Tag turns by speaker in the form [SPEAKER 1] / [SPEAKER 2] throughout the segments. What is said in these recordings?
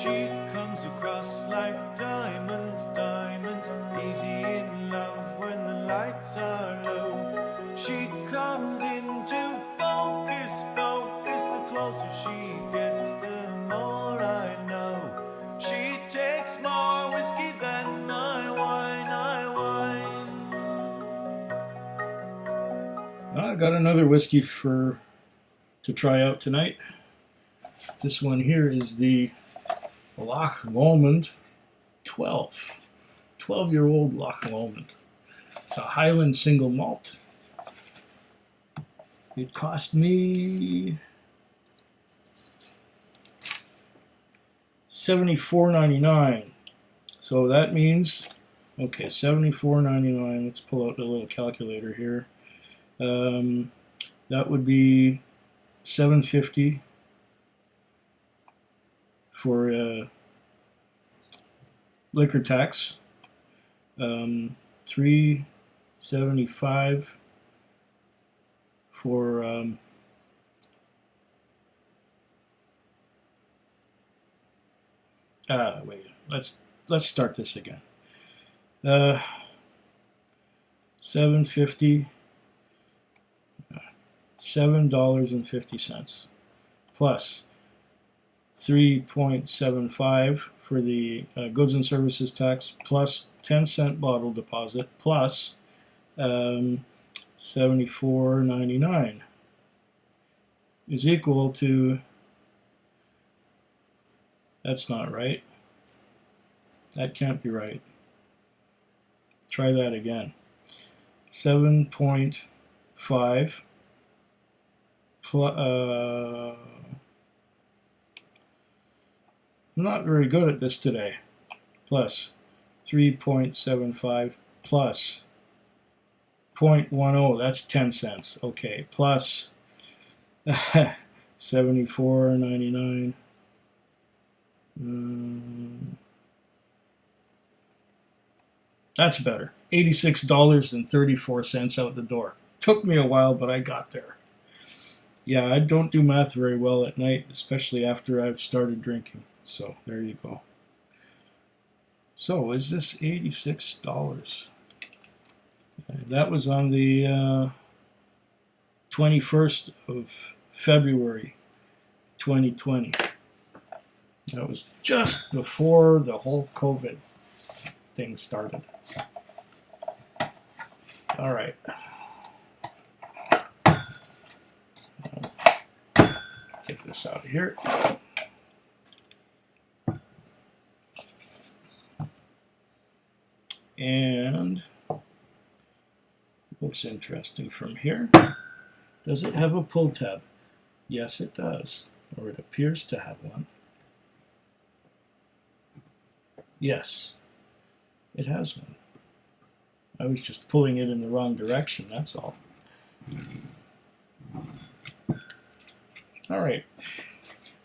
[SPEAKER 1] She comes across like diamonds, diamonds, easy in love when the lights are low. She comes into focus, focus, the closer she gets, the more I know. She takes more whiskey than my wine, I got another whiskey to try out tonight. This one here is the Loch Lomond 12-year-old Loch Lomond. It's a Highland single malt. It cost me $74.99. So that means, okay, $74.99. Let's pull out the little calculator here. That would be $7.50 for liquor tax, $3.75 for wait, let's start this again. $7.50, $7.50 plus 3.75 for the goods and services tax, plus 10-cent bottle deposit, plus $74.99 is equal to, that's not right. That can't be right. Try that again. 7.5 plus, I'm not very good at this today. Plus 3.75 plus 0.10, that's 10 cents. Okay, plus $74.99. That's better. $86.34 out the door. Took me a while, but I got there. Yeah, I don't do math very well at night, especially after I've started drinking. So there you go. So is this $86? That was on the 21st of February 2020. That was just before the whole COVID thing started. All right. Take this out of here. And looks interesting from here. Does it have a pull tab? Yes, it does, or it appears to have one. Yes, it has one. I was just pulling it in the wrong direction, that's all. All right.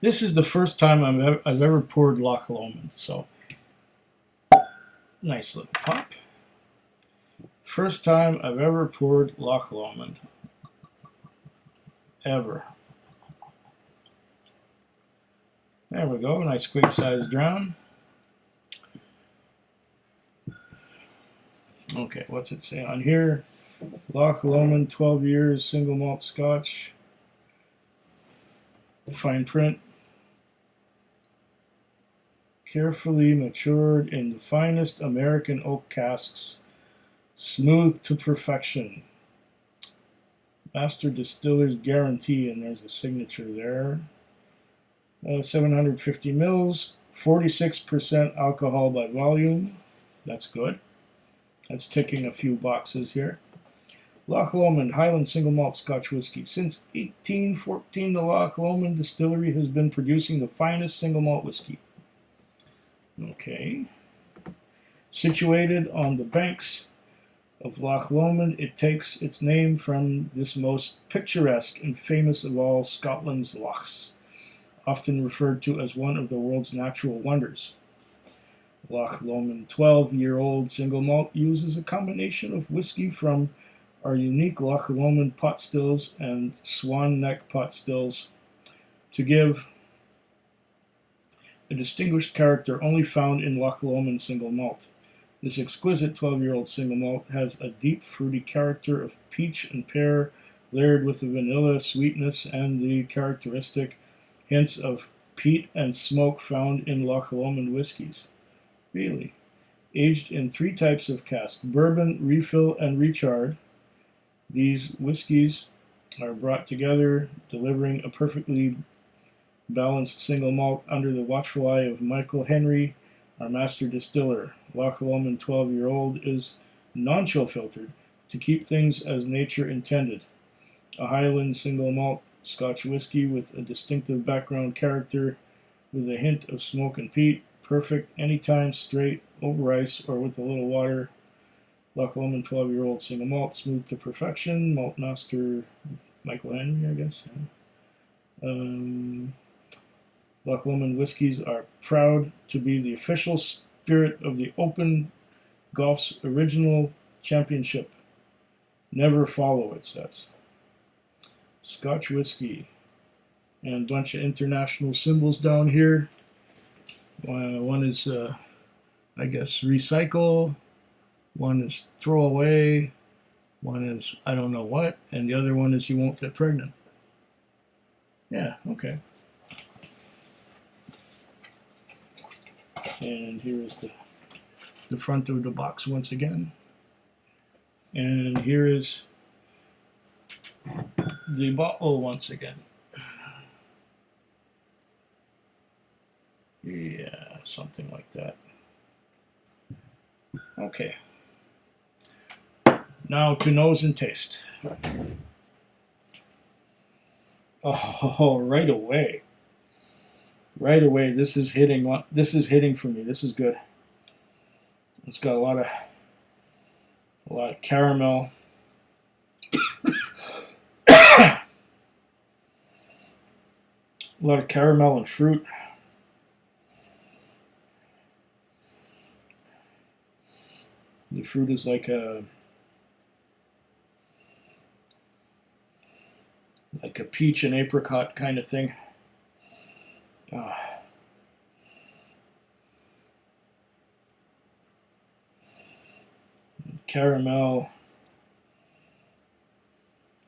[SPEAKER 1] This is the first time I've ever poured Loch Lomond, so nice little pop. First time I've ever poured Loch Lomond. Ever. There we go, nice quick size drown. Okay, what's it say on here? Loch Lomond, 12 years, single malt Scotch. Fine print. Carefully matured in the finest American oak casks, smooth to perfection. Master Distiller's Guarantee, and there's a signature there. 750 mils, 46% alcohol by volume. That's good. That's ticking a few boxes here. Loch Lomond Highland Single Malt Scotch Whisky. Since 1814, the Loch Lomond Distillery has been producing the finest single malt whisky. Okay. Situated on the banks of Loch Lomond, it takes its name from this most picturesque and famous of all Scotland's lochs, often referred to as one of the world's natural wonders. Loch Lomond 12-year-old single malt uses a combination of whiskey from our unique Loch Lomond pot stills and Swan Neck pot stills to give a distinguished character only found in Loch Lomond single malt. This exquisite 12-year-old single malt has a deep fruity character of peach and pear, layered with the vanilla sweetness and the characteristic hints of peat and smoke found in Loch Lomond whiskies. Really? Aged in 3 types of cask: bourbon, refill, and recharred. These whiskies are brought together, delivering a perfectly balanced single malt under the watchful eye of Michael Henry, our master distiller. Loch Lomond 12-year-old is non-chill filtered to keep things as nature intended. A Highland single malt Scotch whiskey with a distinctive background character with a hint of smoke and peat. Perfect anytime straight, over ice, or with a little water. Loch Lomond 12-year-old single malt, smooth to perfection. Malt master Michael Henry, I guess. Loch Lomond whiskies are proud to be the official spirit of the Open Golf's original championship. Never follow, it says. Scotch whiskey. And a bunch of international symbols down here. One is, I guess, recycle. One is throw away. One is I don't know what. And the other one is you won't get pregnant. Yeah, okay. And here is the front of the box once again. And here is the bottle once again. Yeah, something like that. Okay. Now to nose and taste. Oh, right away. Right away, this is hitting. This is hitting for me. This is good. It's got a lot of caramel. A lot of caramel and fruit. The fruit is like a peach and apricot kind of thing. Caramel,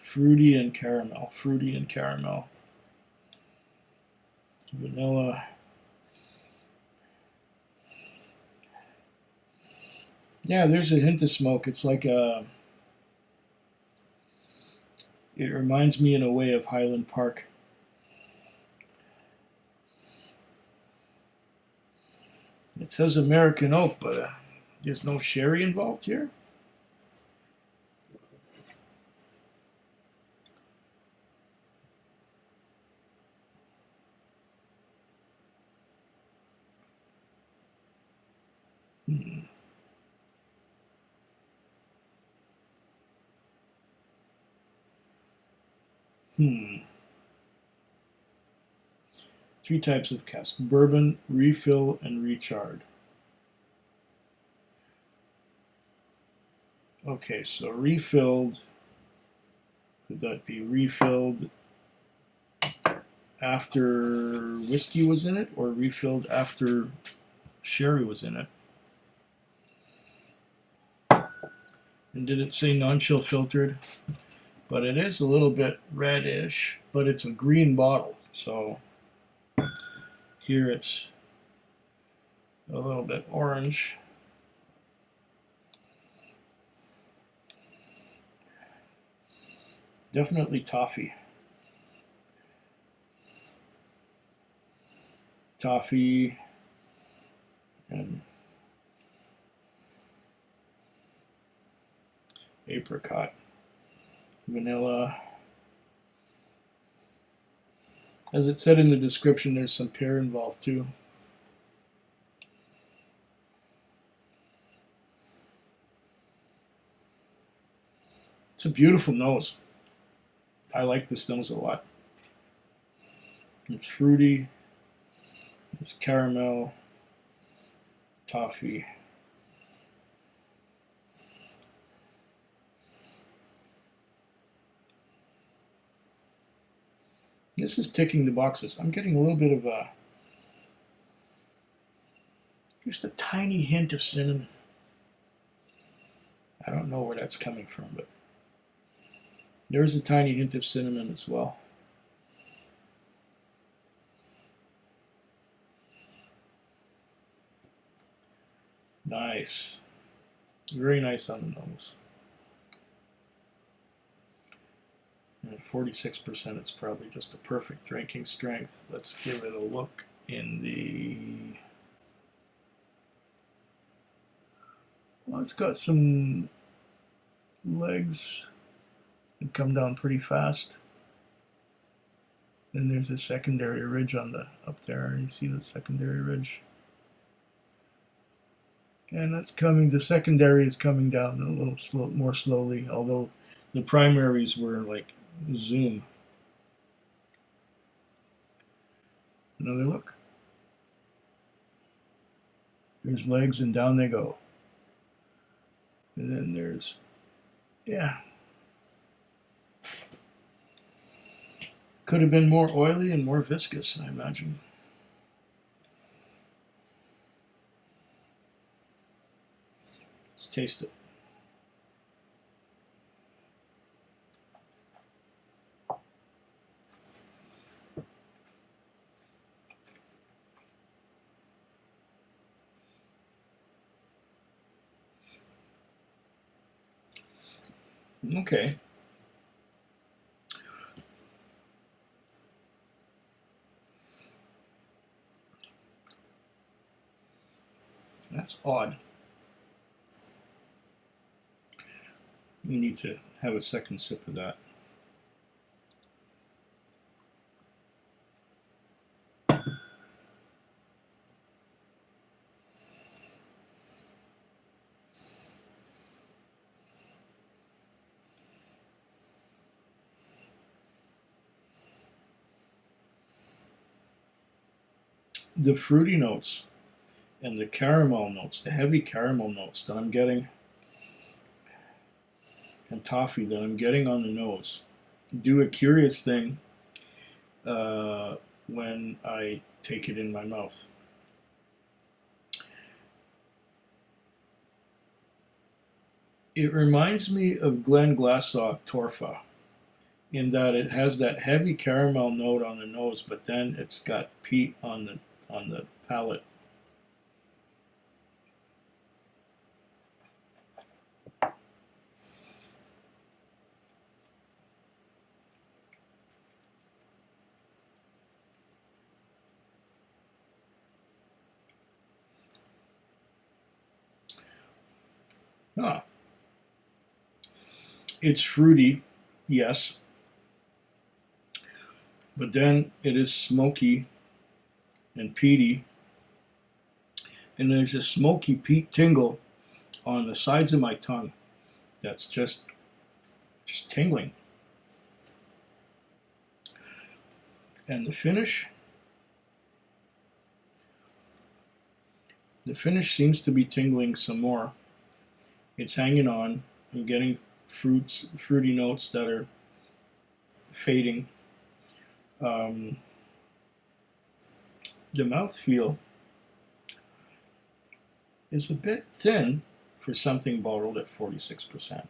[SPEAKER 1] fruity and caramel, vanilla. Yeah, there's a hint of smoke. It's like it reminds me in a way of Highland Park. It says American oak, but there's no sherry involved here. Three types of cask: bourbon, refill, and recharred. Okay, so refilled, could that be refilled after whiskey was in it, or refilled after sherry was in it? And did it say non-chill filtered? But it is a little bit reddish, but it's a green bottle, so here it's a little bit orange. Definitely toffee. Toffee and apricot, vanilla. As it said in the description, there's some pear involved too. It's a beautiful nose. I like this nose a lot. It's fruity, it's caramel, toffee. This is ticking the boxes. I'm getting a little bit of a Just a tiny hint of cinnamon. I don't know where that's coming from, but there's a tiny hint of cinnamon as well. Nice. Very nice on the nose. And at 46%, it's probably just a perfect drinking strength. Let's give it a look in the... Well, it's got some legs that come down pretty fast. Then there's a secondary ridge on the up there. You see the secondary ridge? And that's coming, the secondary is coming down a little more slowly, although the primaries were like zoom. Another look. There's legs and down they go. And then there's, yeah. Could have been more oily and more viscous, I imagine. Let's taste it. Okay. That's odd. We need to have a second sip of that. The fruity notes and the caramel notes, the heavy caramel notes that I'm getting, and toffee that I'm getting on the nose, do a curious thing when I take it in my mouth. It reminds me of Glenglassaugh Torfa in that it has that heavy caramel note on the nose, but then it's got peat on the palate. Ah. It's fruity, yes, but then it is smoky and peaty, and there's a smoky peat tingle on the sides of my tongue that's just tingling. And the finish seems to be tingling some more. It's hanging on. I'm getting fruity notes that are fading. The mouthfeel is a bit thin for something bottled at 46%.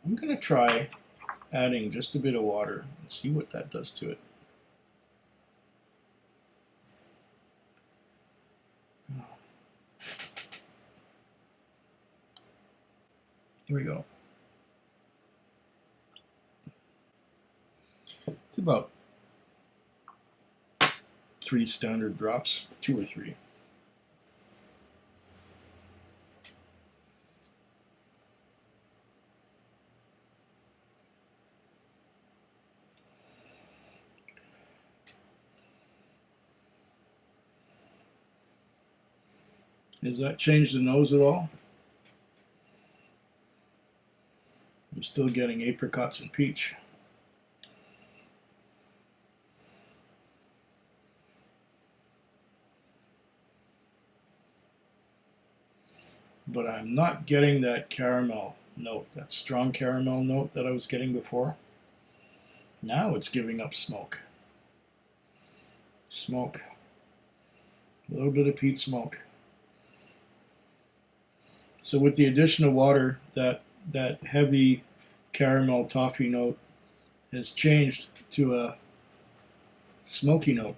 [SPEAKER 1] I'm going to try adding just a bit of water and see what that does to it. Here we go. It's about 3 standard drops, 2 or 3. Does that change the nose at all? I'm still getting apricots and peach. But I'm not getting that caramel note, that strong caramel note that I was getting before. Now it's giving up smoke. Smoke. A little bit of peat smoke. So with the addition of water, that heavy caramel toffee note has changed to a smoky note.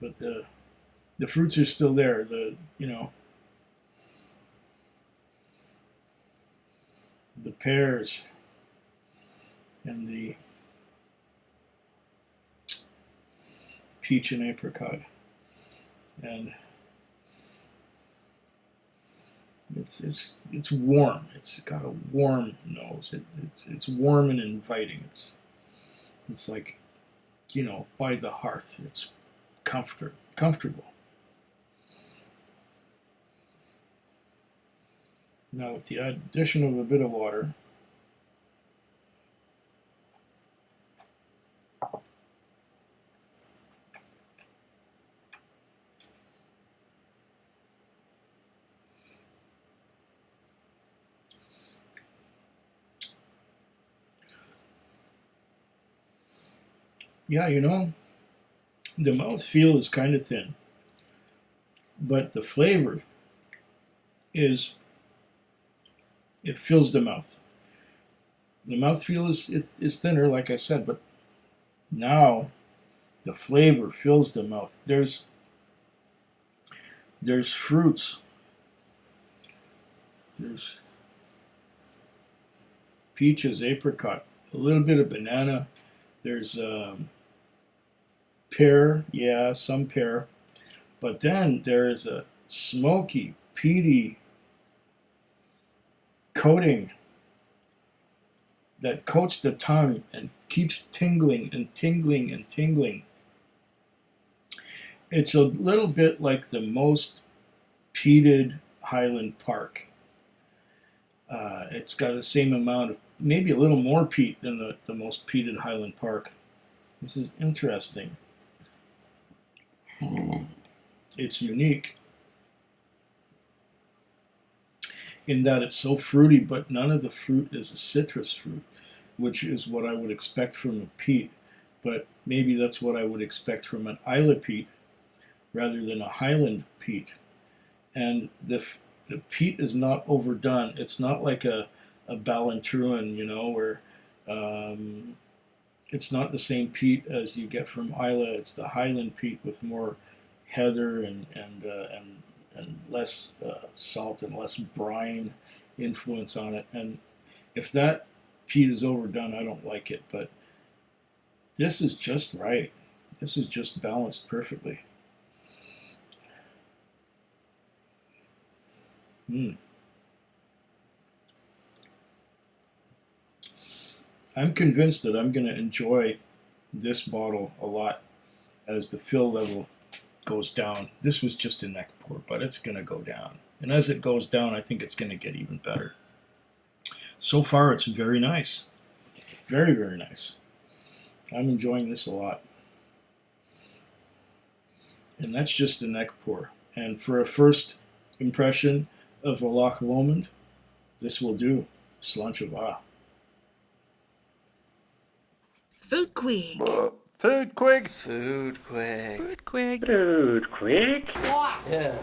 [SPEAKER 1] But the fruits are still there. The pears and the peach and apricot, and it's warm. It's got a warm nose. It's warm and inviting. It's like, by the hearth. It's comfortable. Now with the addition of a bit of water, yeah, the mouthfeel is kind of thin, but the flavor it fills the mouth. The mouthfeel is thinner, like I said, but now the flavor fills the mouth. There's fruits. There's peaches, apricot, a little bit of banana. There's pear, yeah, some pear. But then there is a smoky, peaty coating that coats the tongue and keeps tingling and tingling and tingling. It's a little bit like the most peated Highland Park. It's got the same amount of, maybe a little more peat than the most peated Highland Park. This is interesting. It's unique in that it's so fruity, but none of the fruit is a citrus fruit, which is what I would expect from a peat. But maybe that's what I would expect from an Isla peat rather than a Highland peat. And the peat is not overdone. It's not like a Ballantruan, where it's not the same peat as you get from Isla. It's the Highland peat with more heather and less salt and less brine influence on it. And if that peat is overdone, I don't like it. But this is just right. This is just balanced perfectly. I'm convinced that I'm going to enjoy this bottle a lot as the fill level goes down. This was just a neck pour, but it's going to go down. And as it goes down, I think it's going to get even better. So far, it's very nice. Very, very nice. I'm enjoying this a lot. And that's just a neck pour. And for a first impression of a Loch Lomond, this will do. Sláinte.
[SPEAKER 2] Food Quig.
[SPEAKER 3] Food Quig.
[SPEAKER 4] Food Quig.
[SPEAKER 2] Food Quig.
[SPEAKER 5] Food Quig.
[SPEAKER 6] Yeah.